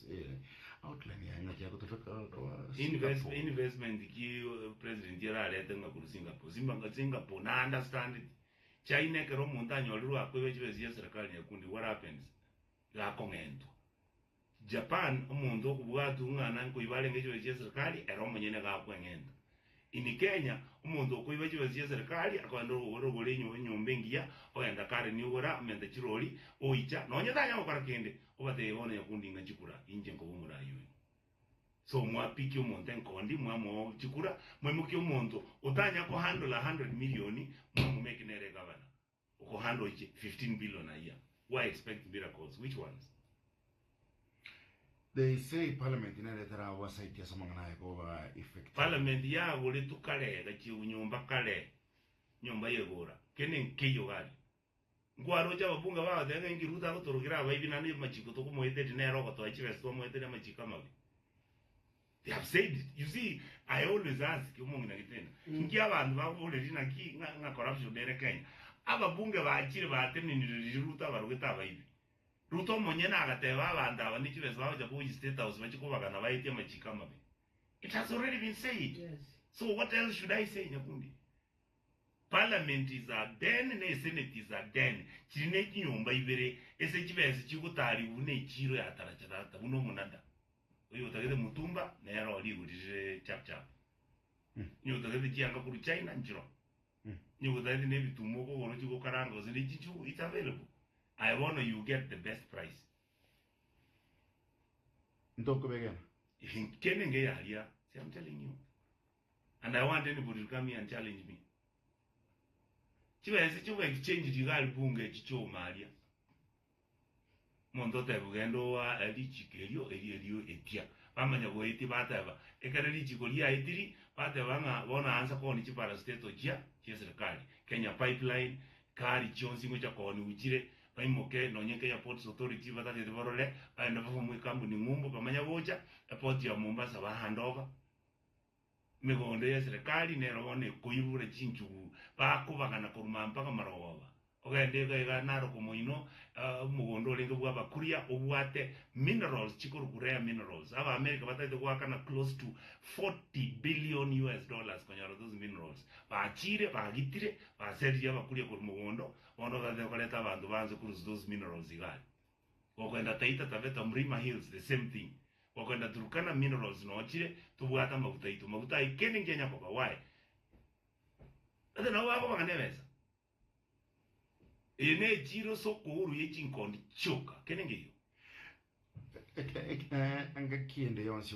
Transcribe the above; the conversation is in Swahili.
Yes, outline ya ngaji yako tofaka kwa investment ki president yera alete nga ku Singapore. Singapore na understand it. China kero muntu anyolirwa akwewe chibe ya serikali yakundi what happens? La kongento. Japan umuntu okubwatu ngana nko ibalenge chibe ya serikali ero monyene ga kwengento. Ini Kenya umuntu okwiba chibe ya serikali akwanda orogole nyombengia oyanda kare ni ora amenda chiroli oicha nonyatanya okarakende obate yone yakundi nga chikura inje ngo bumura yuyu. So mwapiki umuntu enkondi mwamo chikura mwemuki umuntu utanya ko handle 100 million mwamu make nere governor uko handle 15 billion a year. Why expect miracles? Which ones? They say parliament inaleta wasaiti ya samangana yako effect. Parliament ya wole tukale gachi unyumba kale nyumba yegora kene nkeyo gali ngwaro cha babunga ba denga ngiruta ko torokira abayibi nani machiko to kumwete dinero ko to achive sto mwete na machika mabi. They have said it. You see, I always ask umungi na kitena ngi abantu bakubole dina ki nga corruption dere Kenya ababunga ba achire ba teni ni ruta barugeta abayibi Ruto monyena agateba abantu abanichive zbaho ja ku state house bachikubagana bayite machika mabi. It has already been said. Yes. So what else should I say, Nyakundi? Parliament is a den, ne Senate is a den. Chine nyumba ibere, ese chibese chikutari une chiro ya tarachata, uno munada. Uyo utagede mutumba, na yaro oli udije chap chap. Nyo utagede chianga kuru China nchiro. Nyo utagede nebi tumoko kono chiko karanga, zile chichu, it's available. I want you get the best price. Ndoko begena. Kene nge yalia, see I'm telling you. And I want anybody to come here and challenge me. Chibese chiwe exchange digali bunge chicho maria. Mondo te bugendo wa elichikerio elio etia. Bamanya go eti bataba. Ekare lichikolia etiri bataba nga bona ansa ko ni chipara state ojia serikali. Kenya pipeline kari chonsi ngo chakoni uchire baimoke nonyeke ya Ports Authority batade barole baenda bafumu kambuni ngumbo bamanya gocha port ya Mombasa ba handover. Migonde ya serikali nerone kuibure chinchu bakubagana kuruma mpaka maroba ogende ga naro komoino mugondo lengo bwa bakuria obwate minerals chikuru kurea minerals aba America batade kwakana close to 40 billion US dollars konyaro those minerals baachire bagitire baseria bakuria ku mugondo bono gade koleta bantu banze kuru those minerals igali okwenda Taita Taveta Mlima Hills the same thing. Wakanda Turkana minerals no chire tubuata mafuta itu mafuta ikene ngenya kwa why ate na wako bakanebeza ene jiro soko uru yechinkondi choka kene ngeyo anga kiende yonsi